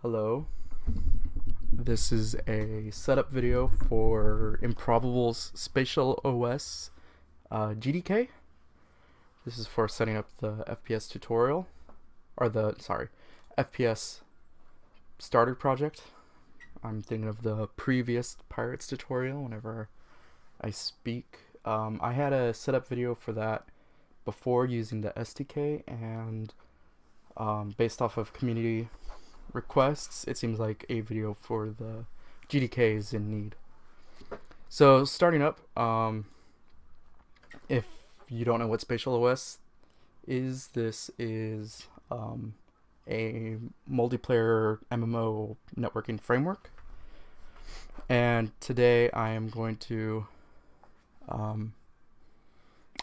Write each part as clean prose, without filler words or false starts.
Hello, this is a setup video for Improbable's SpatialOS GDK. This is for setting up the FPS tutorial, or FPS starter project. I'm thinking of the previous Pirates tutorial whenever I speak. I had a setup video for that before using the SDK, and based off of community requests, it seems like a video for the GDK is in need. So starting up, if you don't know what SpatialOS is, this is a multiplayer MMO networking framework. And today I am going to I'm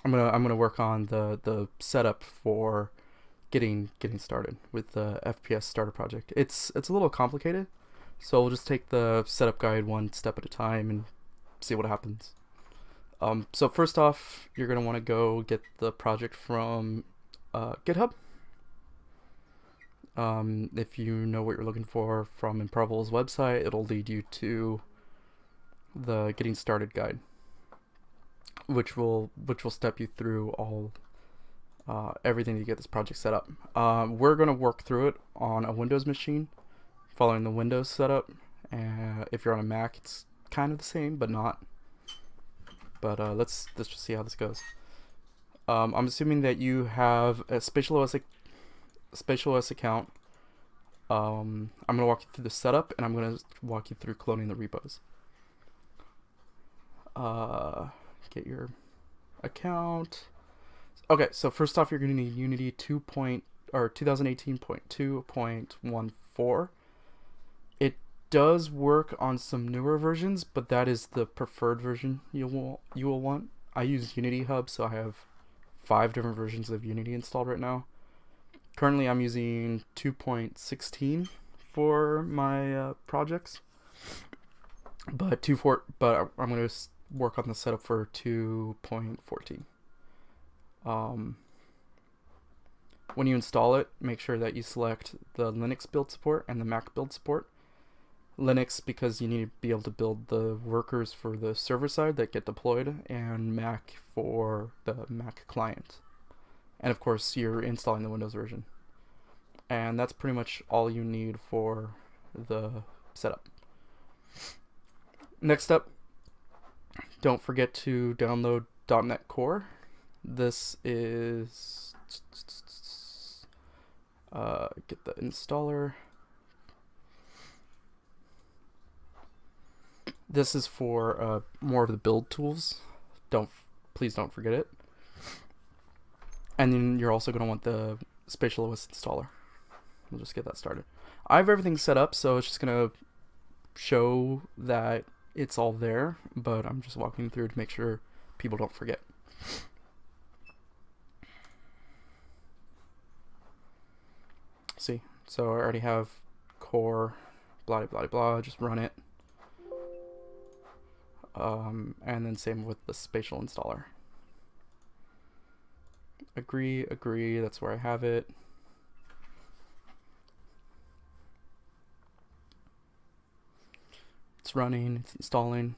gonna work on the setup for getting started with the FPS starter project. It's a little complicated, so we'll just take the setup guide one step at a time and see what happens. So first off, you're gonna want to go get the project from GitHub. If you know what you're looking for from Improbable's website, it'll lead you to the getting started guide, which will step you through all everything to get this project set up. We're going to work through it on a Windows machine, following the Windows setup. If you're on a Mac, it's kind of the same, but not. But let's just see how this goes. I'm assuming that you have a SpatialOS account. I'm going to walk you through the setup, and I'm going to walk you through cloning the repos. Get your account. Okay, so first off, you're going to need Unity 2018.2.14. It does work on some newer versions, but that is the preferred version you will want. I use Unity Hub, so I have 5 different versions of Unity installed right now. Currently, I'm using 2.16 for my projects, but I'm going to work on the setup for 2.14. When you install it, make sure that you select the Linux build support and the Mac build support. Linux because you need to be able to build the workers for the server side that get deployed, and Mac for the Mac client. And of course, you're installing the Windows version. And that's pretty much all you need for the setup. Next up, don't forget to download .NET Core. This is get the installer. This is for more of the build tools. Please don't forget it. And then you're also going to want the SpatialOS installer. We'll just get that started. I have everything set up, so it's just going to show that it's all there, but I'm just walking through to make sure people don't forget. See, so I already have core, blah blah blah, just run it. And then same with the spatial installer. Agree, that's where I have it. It's running, it's installing.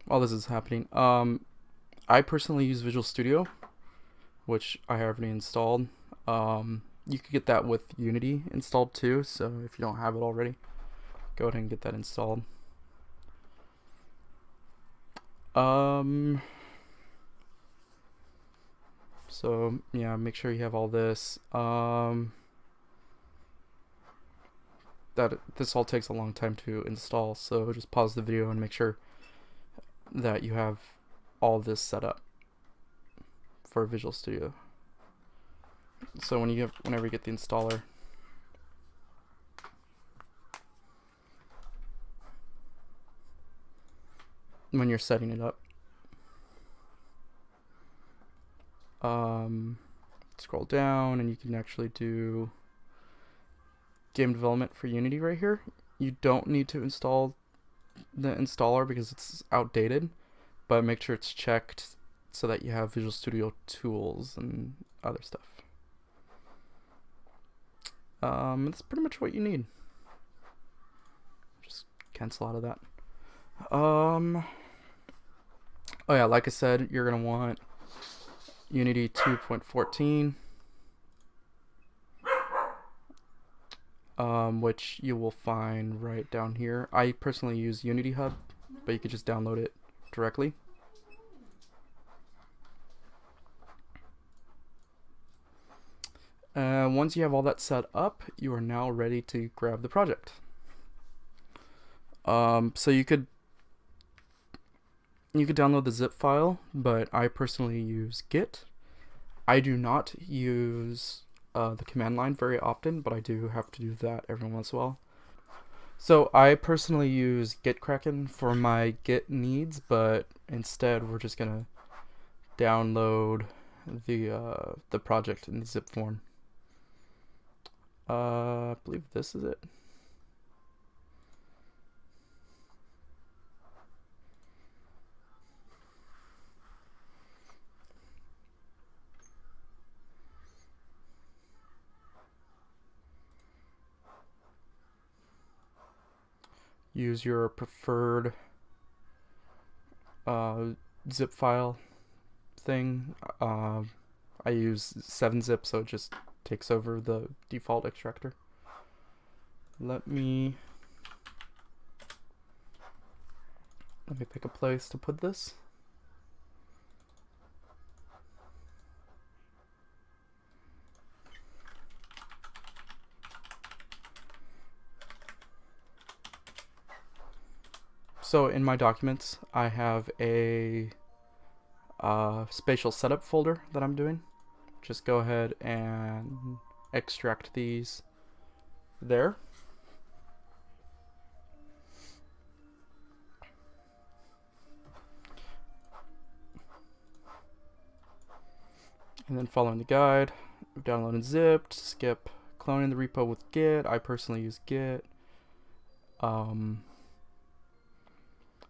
While this is happening, I personally use Visual Studio, which I have already installed. You could get that with Unity installed too, so if you don't have it already, go ahead and get that installed. So yeah, make sure you have all this. This all takes a long time to install, so just pause the video and make sure that you have all this set up for Visual Studio. So whenever you get the installer, when you're setting it up, scroll down and you can actually do game development for Unity right here. You don't need to install the installer because it's outdated, but make sure it's checked so that you have Visual Studio tools and other stuff. That's pretty much what you need. Just cancel out of that. Oh yeah, like I said, you're gonna want Unity 2.14, which you will find right down here. I personally use Unity Hub, but you could just download it directly. Once you have all that set up, you are now ready to grab the project. So you could download the zip file, but I personally use Git. I do not use the command line very often, but I do have to do that every once in a while. So I personally use Gitkraken for my Git needs, but instead we're just gonna download the project in the zip form. I believe this is it. Use your preferred zip file thing. I use 7-zip, so it just takes over the default extractor. Let me pick a place to put this. So in my documents, I have a spatial setup folder that I'm doing. Just go ahead and extract these there. And then following the guide, download and zipped, skip cloning the repo with Git. I personally use Git.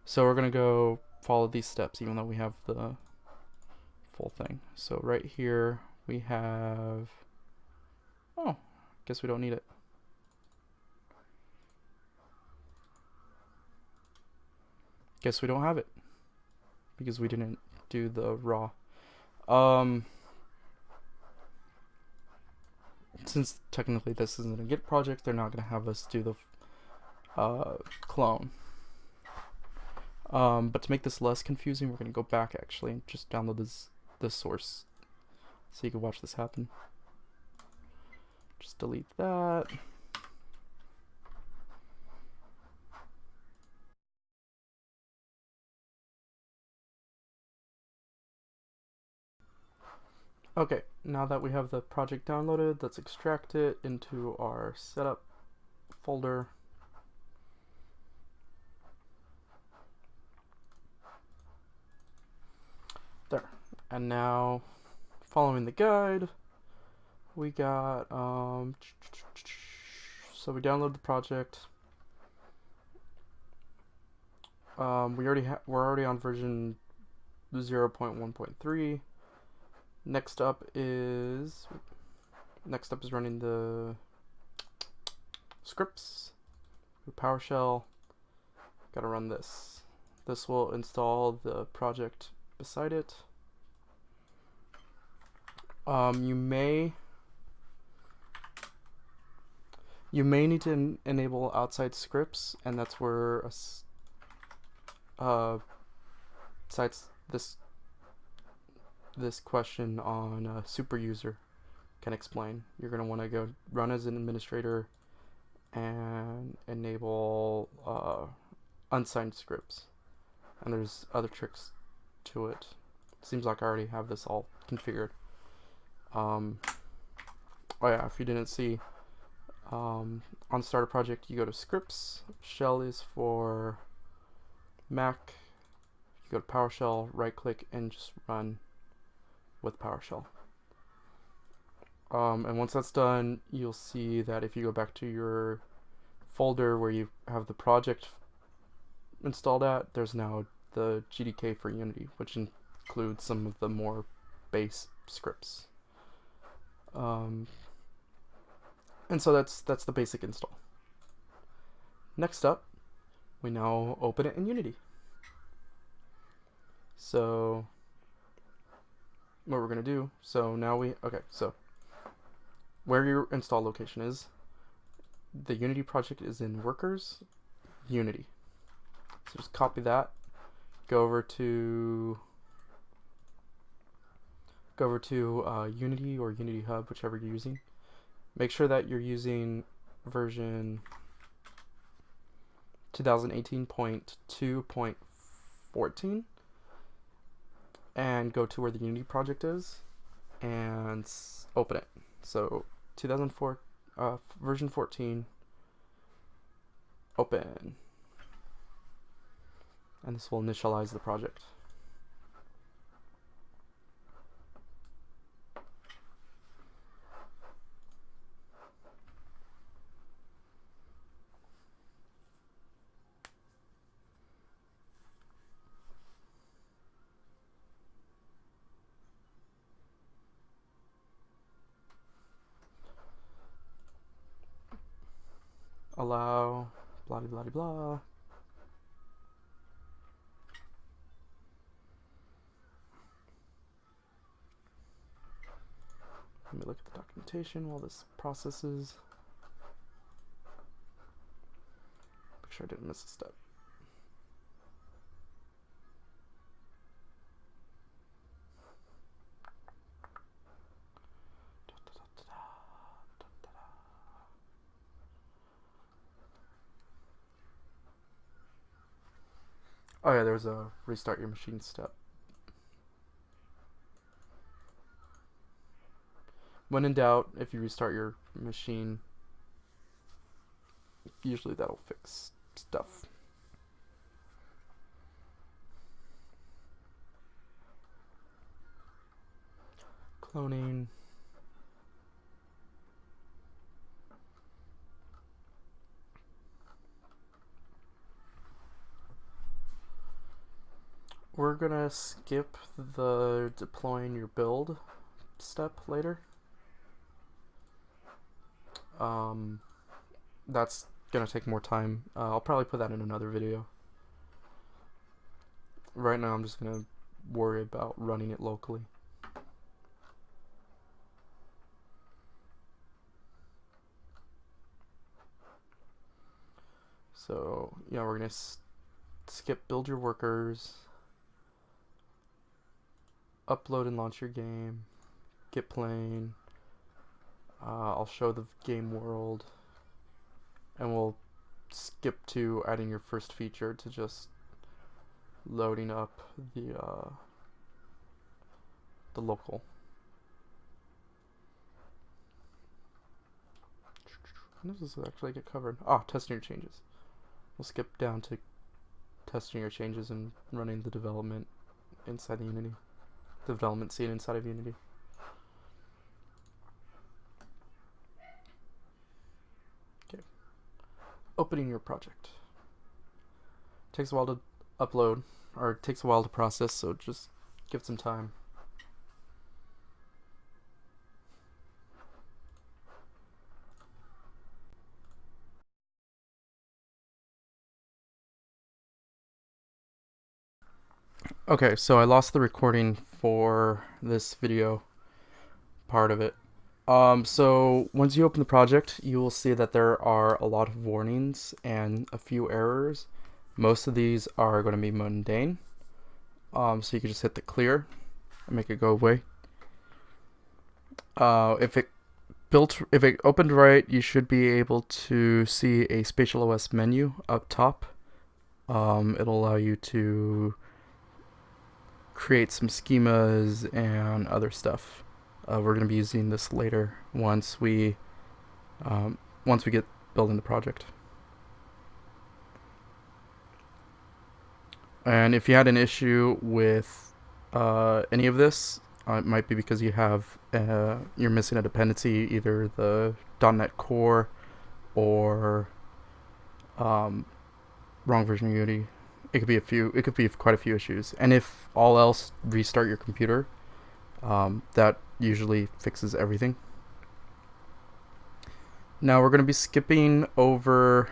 So we're gonna go follow these steps even though we have the full thing. So right here we have, oh, guess we don't need it. Guess we don't have it because we didn't do the raw. Since technically this isn't a Git project, they're not gonna have us do the clone. But to make this less confusing, we're gonna go back actually and just download this source so you can watch this happen. Just delete that. Okay, now that we have the project downloaded, let's extract it into our setup folder. There. And now, following the guide, we got, so we download the project. We're already on version 0.1.3. Next up is running the scripts. PowerShell. Gotta run this. This will install the project beside it. You may need to enable outside scripts, and that's where cites this question on super user can explain. You're going to want to go run as an administrator and enable unsigned scripts, and there's other tricks to it. Seems like I already have this all configured. Oh yeah, if you didn't see, on starter project you go to scripts. Shell is for Mac. You go to PowerShell, right click, and just run with PowerShell. And once that's done, you'll see that if you go back to your folder where you have the project installed at, there's now the GDK for Unity, which includes some of the more base scripts. And so that's the basic install. Next up, we now open it in Unity. So what we're gonna do, so now so where your install location is, the Unity project is in Workers, Unity. So just copy that, go over to Unity or Unity Hub, whichever you're using. Make sure that you're using version 2018.2.14 and go to where the Unity project is and open it. So 2004 version 14, open, and this will initialize the project. Allow, blah blah blah blah. Let me look at the documentation while this processes. Make sure I didn't miss a step. Oh yeah, there's a restart your machine step. When in doubt, if you restart your machine, usually that'll fix stuff. Cloning. We're gonna skip the deploying your build step later. That's gonna take more time. I'll probably put that in another video. Right now I'm just gonna worry about running it locally. So yeah, we're gonna skip build your workers, upload and launch your game, get playing. I'll show the game world, and we'll skip to adding your first feature to just loading up the local. When does this actually get covered? Testing your changes. We'll skip down to testing your changes and running the development inside the Unity. The development scene inside of Unity. Okay. Opening your project. Takes a while to upload, or it takes a while to process, so just give it some time. Okay, so I lost the recording for this video part of it. So once you open the project, you will see that there are a lot of warnings and a few errors. Most of these are going to be mundane. So you can just hit the clear and make it go away. If it opened right, you should be able to see a SpatialOS menu up top. It'll allow you to create some schemas and other stuff. We're going to be using this later once we get building the project. And if you had an issue with any of this, it might be because you're missing a dependency, either the .NET Core or wrong version of Unity. It could be quite a few issues. And if all else, restart your computer. That usually fixes everything. Now we're going to be skipping over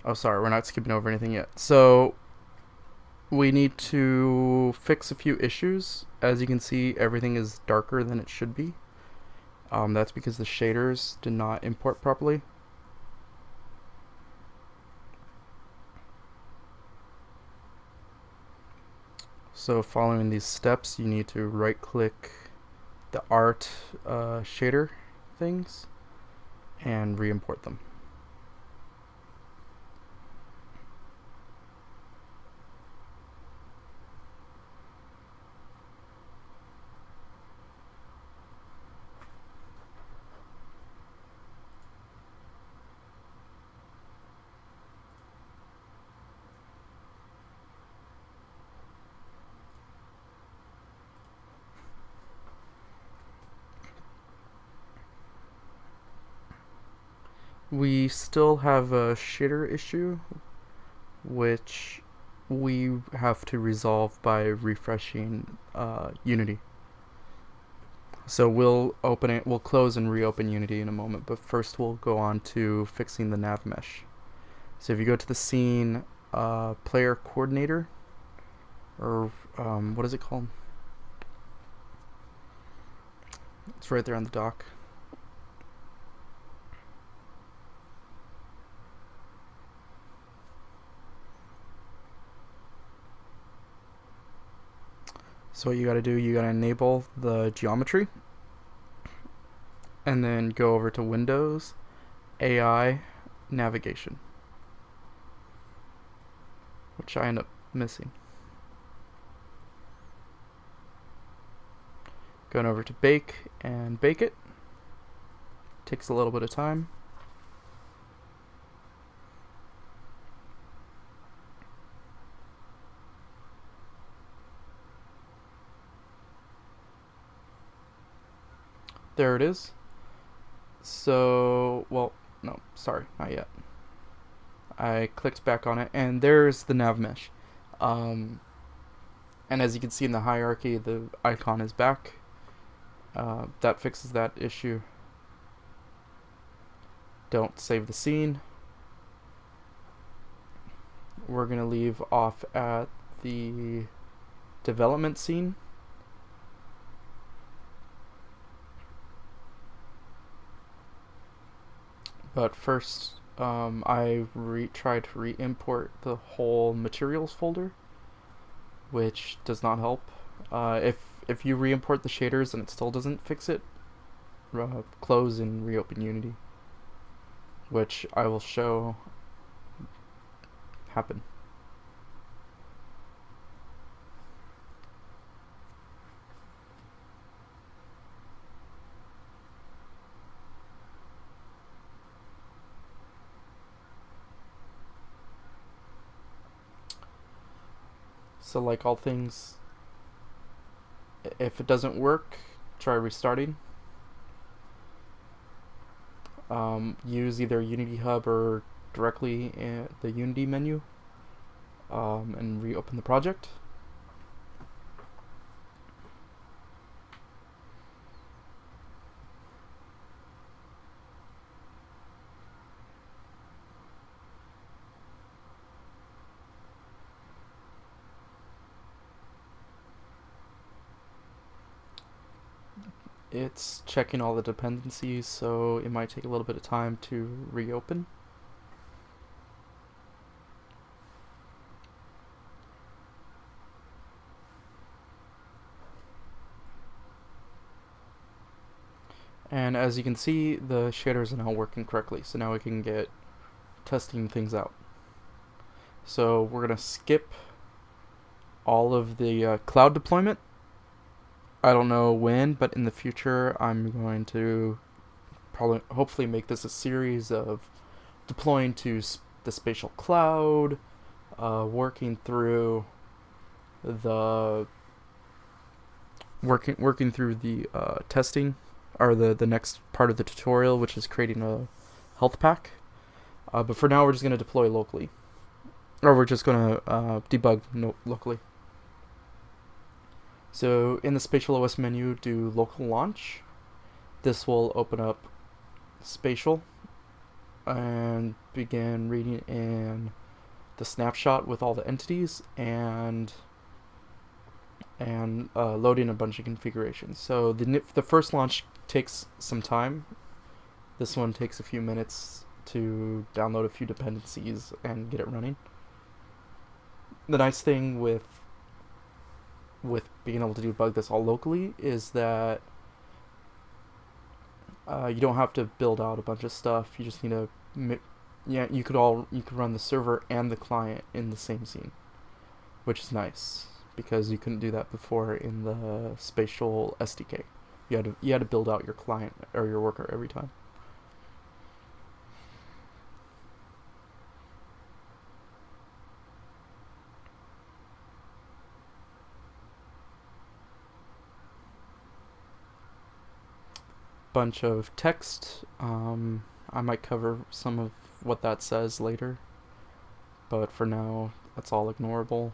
oh sorry, we're not skipping over anything yet. So we need to fix a few issues. As you can see, everything is darker than it should be. That's because the shaders did not import properly. So following these steps, you need to right click the art shader things and re-import them. We still have a shader issue, which we have to resolve by refreshing Unity. So we'll open it, we'll close and reopen Unity in a moment, but first we'll go on to fixing the nav mesh. So if you go to the scene player coordinator, or what is it called? It's right there on the dock. So what you gotta do, you gotta enable the geometry, and then go over to Windows, AI, Navigation, which I end up missing. Going over to Bake and bake it. Takes a little bit of time. There it is. So, well, no, sorry, not yet. I clicked back on it, and there's the nav mesh. And as you can see in the hierarchy, the icon is back. That fixes that issue. Don't save the scene. We're gonna leave off at the development scene. But first, I tried to re-import the whole materials folder, which does not help. If you re-import the shaders and it still doesn't fix it, close and reopen Unity, which I will show happen. So like all things, if it doesn't work, try restarting. Use either Unity Hub or directly in the Unity menu, and reopen the project. It's checking all the dependencies, so it might take a little bit of time to reopen. And as you can see, the shaders are now working correctly, so now we can get testing things out. So we're gonna skip all of the cloud deployment. I don't know when, but in the future I'm going to hopefully make this a series of deploying to the spatial cloud, working through the testing, or the next part of the tutorial, which is creating a health pack. But for now, we're just going to deploy locally, or we're just going to debug locally. So in the SpatialOS menu, do local launch. This will open up Spatial and begin reading in the snapshot with all the entities and loading a bunch of configurations. So the first launch takes some time. This one takes a few minutes to download a few dependencies and get it running. The nice thing with being able to debug this all locally is that you don't have to build out a bunch of stuff. You just need to you could run the server and the client in the same scene, which is nice because you couldn't do that before in the Spatial SDK. You had to build out your client or your worker every time. Bunch of text. I might cover some of what that says later, but for now that's all ignorable.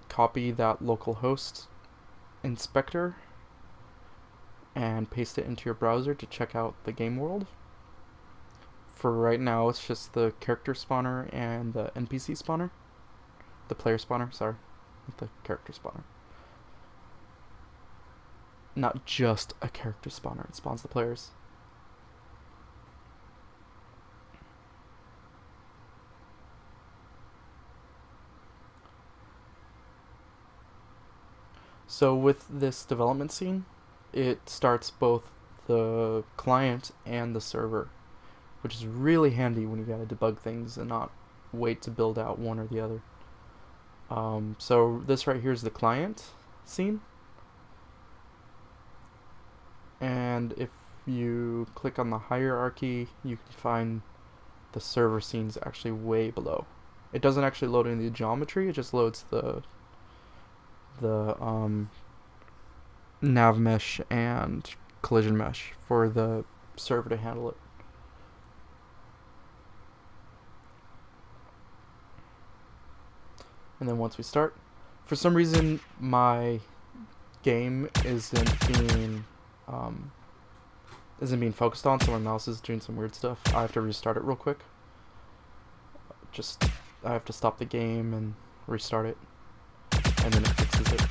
Copy that localhost inspector and paste it into your browser to check out the game world. For right now it's just the character spawner and the NPC spawner. The player spawner, sorry, not the character spawner. Not just a character spawner, it spawns the players. So with this development scene, it starts both the client and the server, which is really handy when you gotta debug things and not wait to build out one or the other. So this right here is the client scene. And if you click on the hierarchy, you can find the server scenes actually way below. It doesn't actually load in the geometry, it just loads the navmesh and collision mesh for the server to handle it. And then once we start, for some reason my game isn't being focused on, so my mouse is doing some weird stuff. I have to restart it real quick. I have to stop the game and restart it, and then it fixes it.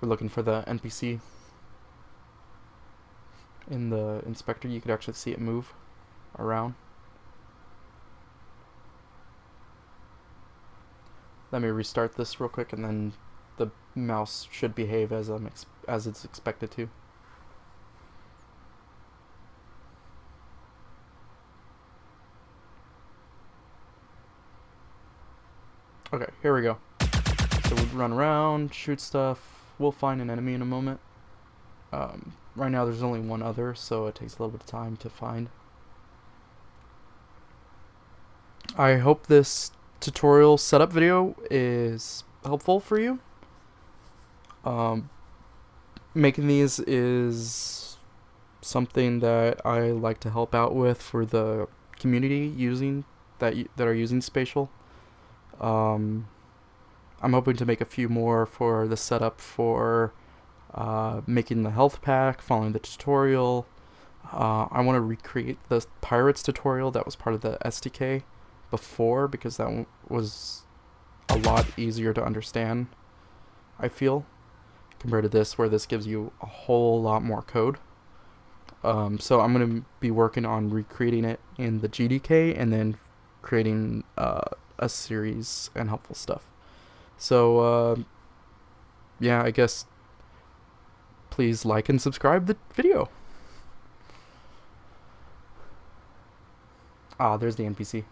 We're looking for the NPC. In the inspector, you could actually see it move around. Let me restart this real quick, and then the mouse should behave as it's expected to. Okay, here we go. So we run around, shoot stuff. We'll find an enemy in a moment. Right now there's only one other, so it takes a little bit of time to find. I hope this tutorial setup video is helpful for you. Making these is something that I like to help out with for the community that are using Spatial. I'm hoping to make a few more for the setup for making the health pack, following the tutorial. I want to recreate the pirates tutorial that was part of the SDK before, because that one was a lot easier to understand, I feel, compared to this, where this gives you a whole lot more code. So I'm going to be working on recreating it in the GDK and then creating a series and helpful stuff. So yeah, I guess please like and subscribe the video. There's the NPC.